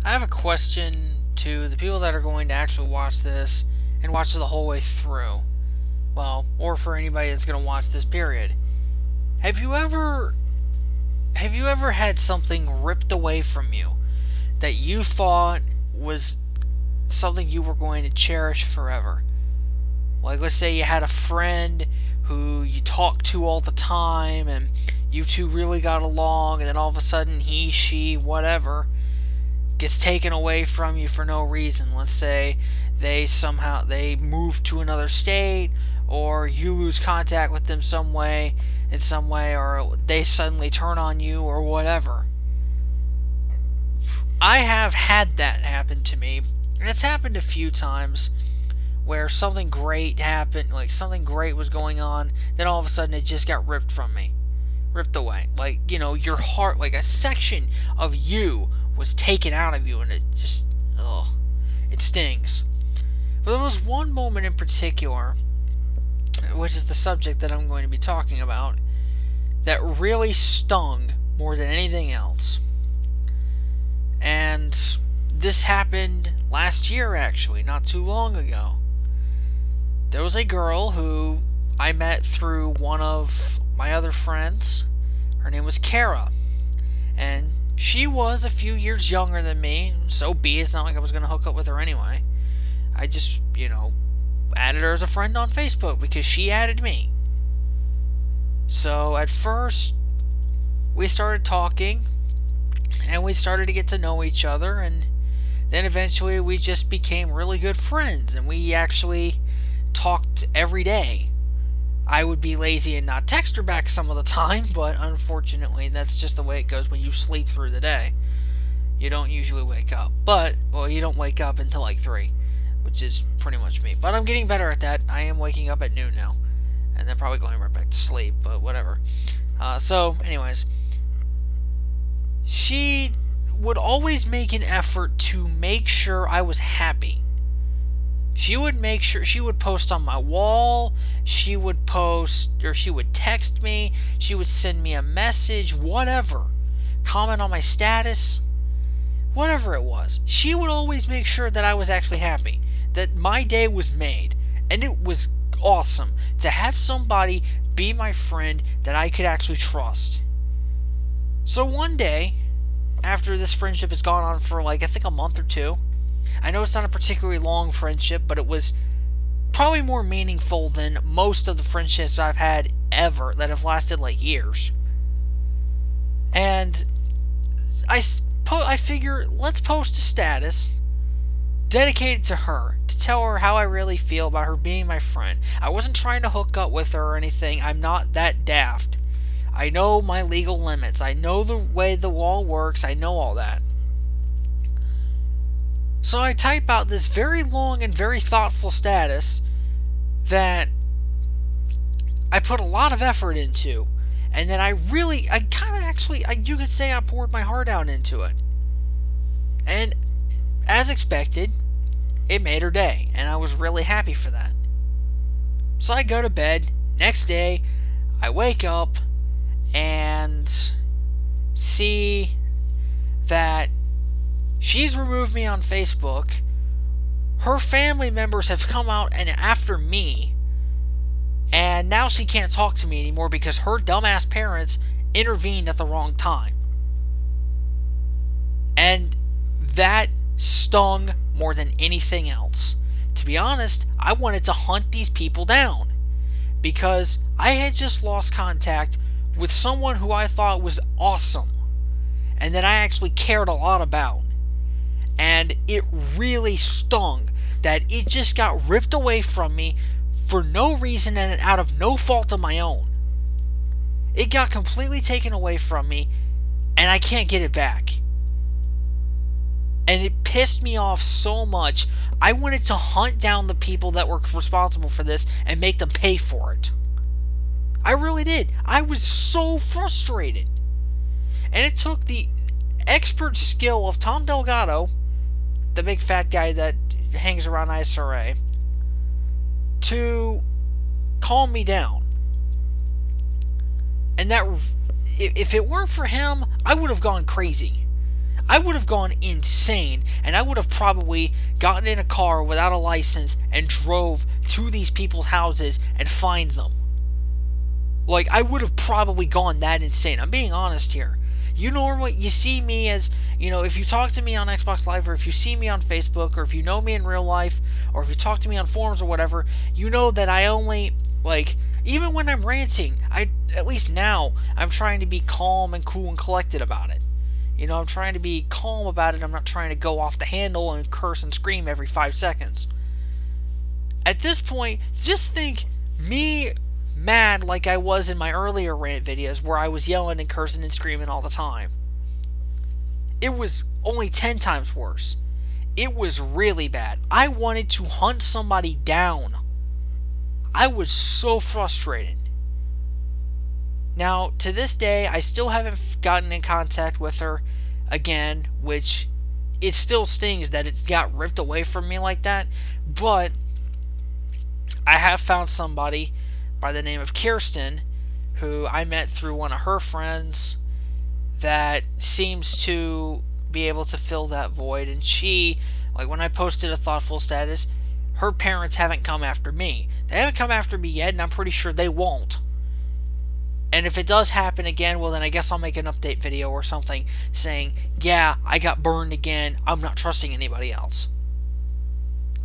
I have a question to the people that are going to actually watch this and watch it the whole way through. Well, or for anybody that's going to watch this period. Have you ever have you ever had something ripped away from you that you thought was something you were going to cherish forever? Like, let's say you had a friend who you talked to all the time and you two really got along, and then all of a sudden he, she, whatever gets taken away from you for no reason. Let's say they move to another state, or you lose contact with them in some way, or they suddenly turn on you, or whatever. I have had that happen to me. It's happened a few times where something great happened, like something great was going on, then all of a sudden it just got ripped from me. Ripped away. Like, your heart, like a section of you was taken out of you, and it just, ugh, it stings. But there was one moment in particular, which is the subject that I'm going to be talking about, that really stung more than anything else. And this happened last year, actually, not too long ago. There was a girl who I met through one of my other friends. Her name was Kara. And she was a few years younger than me. So be it. It's not like I was going to hook up with her anyway. I just, added her as a friend on Facebook because she added me. So at first, we started talking. And we started to get to know each other. And then eventually we just became really good friends. And we actually talked every day. I would be lazy and not text her back some of the time, but unfortunately that's just the way it goes when you sleep through the day. You don't usually wake up. You don't wake up until like 3, which is pretty much me. But I'm getting better at that. I am waking up at noon now. And then probably going right back to sleep, but whatever. Anyways, she would always make an effort to make sure I was happy. She would make sure, she would post on my wall, she would text me, she would send me a message, whatever. Comment on my status, whatever it was. She would always make sure that I was actually happy, that my day was made. And it was awesome to have somebody be my friend that I could actually trust. So one day, after this friendship has gone on for I think a month or two, I know it's not a particularly long friendship, but it was probably more meaningful than most of the friendships I've had ever that have lasted years. And I figure, let's post a status dedicated to her, to tell her how I really feel about her being my friend. I wasn't trying to hook up with her or anything. I'm not that daft. I know my legal limits. I know the way the wall works. I know all that. So I type out this very long and very thoughtful status that I put a lot of effort into, and that you could say I poured my heart out into it. And as expected, it made her day, and I was really happy for that. So I go to bed. Next day, I wake up and see that she's removed me on Facebook. Her family members have come out and after me. And now she can't talk to me anymore because her dumbass parents intervened at the wrong time. And that stung more than anything else. To be honest, I wanted to hunt these people down. Because I had just lost contact with someone who I thought was awesome. And that I actually cared a lot about. And it really stung that it just got ripped away from me for no reason and out of no fault of my own. It got completely taken away from me, and I can't get it back. And it pissed me off so much, I wanted to hunt down the people that were responsible for this and make them pay for it. I really did. I was so frustrated. And it took the expert skill of Tom Delgado, the big fat guy that hangs around ISRA, to calm me down. And that, if it weren't for him, I would have gone crazy. I would have gone insane, and I would have probably gotten in a car without a license and drove to these people's houses and find them. Like, I would have probably gone that insane. I'm being honest here. You normally, you see me as, if you talk to me on Xbox Live, or if you see me on Facebook, or if you know me in real life, or if you talk to me on forums or whatever, you know that I only, even when I'm ranting, at least now, I'm trying to be calm and cool and collected about it. I'm trying to be calm about it. I'm not trying to go off the handle and curse and scream every 5 seconds. At this point, just think me mad like I was in my earlier rant videos where I was yelling and cursing and screaming all the time. It was only 10 times worse. It was really bad. I wanted to hunt somebody down. I was so frustrated. Now, to this day, I still haven't gotten in contact with her again, which it still stings that it's got ripped away from me like that, but I have found somebody by the name of Kirsten, who I met through one of her friends, that seems to be able to fill that void. And she, when I posted a thoughtful status, her parents haven't come after me. They haven't come after me yet, and I'm pretty sure they won't. And if it does happen again, well, then I guess I'll make an update video or something saying, yeah, I got burned again. I'm not trusting anybody else.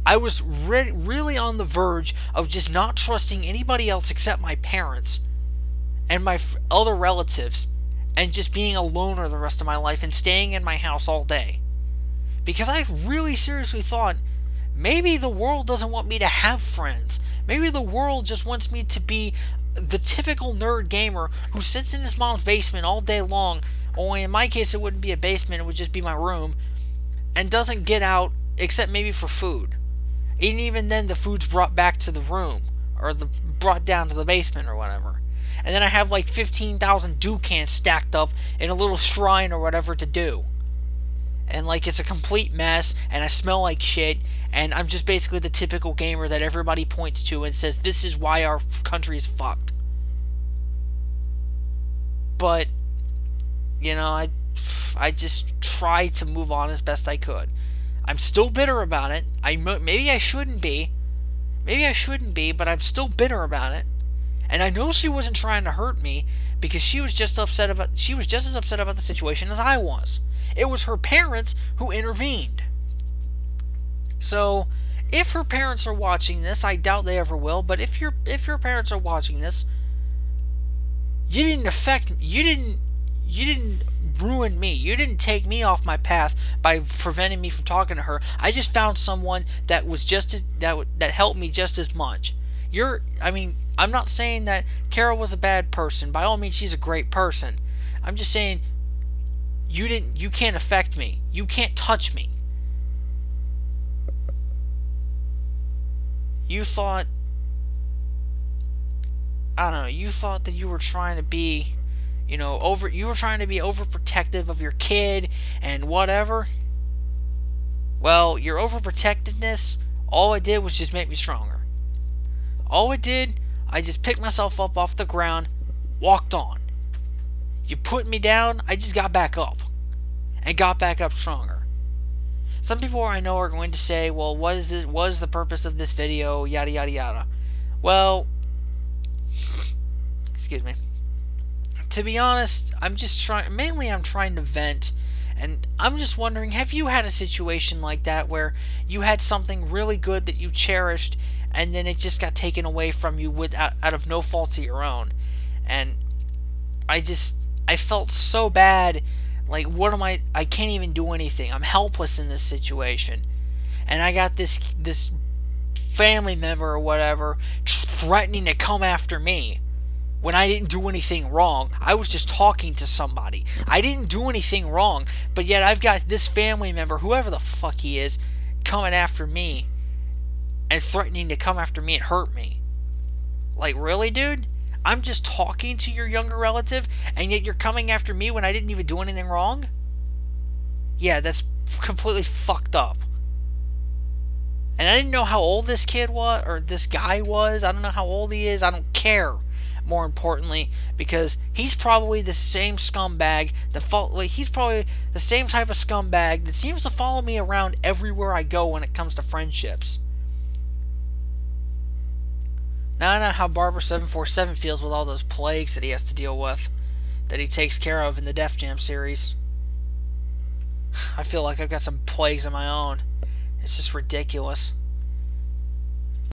I was really on the verge of just not trusting anybody else except my parents and my other relatives, and just being a loner the rest of my life and staying in my house all day. Because I really seriously thought, maybe the world doesn't want me to have friends. Maybe the world just wants me to be the typical nerd gamer who sits in his mom's basement all day long, only in my case it wouldn't be a basement, it would just be my room, and doesn't get out except maybe for food. And even then the food's brought back to the room, or brought down to the basement or whatever. And then I have 15,000 dew cans stacked up in a little shrine or whatever to do. And it's a complete mess, and I smell like shit, and I'm just basically the typical gamer that everybody points to and says, this is why our country is fucked. But, I just tried to move on as best I could. I'm still bitter about it. Maybe I shouldn't be. But I'm still bitter about it. And I know she wasn't trying to hurt me, because she was just as upset about the situation as I was. It was her parents who intervened. So, if her parents are watching this, I doubt they ever will, but if your parents are watching this, you didn't ruin me. You didn't take me off my path by preventing me from talking to her. I just found someone that was that helped me just as much. I'm not saying that Carol was a bad person. By all means, she's a great person. I'm just saying you can't affect me. You can't touch me. You thought that you were trying to be, you were trying to be overprotective of your kid and whatever. Well, your overprotectiveness, all it did was just make me stronger. All it did, I just picked myself up off the ground, walked on. You put me down, I just got back up. And got back up stronger. Some people I know are going to say, well, what is the purpose of this video, yada yada yada. Well, excuse me. To be honest, I'm trying to vent, and I'm just wondering, have you had a situation like that where you had something really good that you cherished, and then it just got taken away from you out of no fault of your own? And I felt so bad. I can't even do anything. I'm helpless in this situation. And I got this family member or whatever threatening to come after me when I didn't do anything wrong. I was just talking to somebody. I didn't do anything wrong, but yet I've got this family member, whoever the fuck he is, coming after me and threatening to come after me and hurt me. Really, dude? I'm just talking to your younger relative, and yet you're coming after me when I didn't even do anything wrong? Yeah, that's completely fucked up. And I didn't know how old this kid was, or this guy was. I don't know how old he is. I don't care. more importantly, because he's probably the same scumbag he's probably the same type of scumbag that seems to follow me around everywhere I go when it comes to friendships. Now I know how Barber 747 feels with all those plagues that he has to deal with, that he takes care of in the Def Jam series. I feel like I've got some plagues of my own. It's just ridiculous.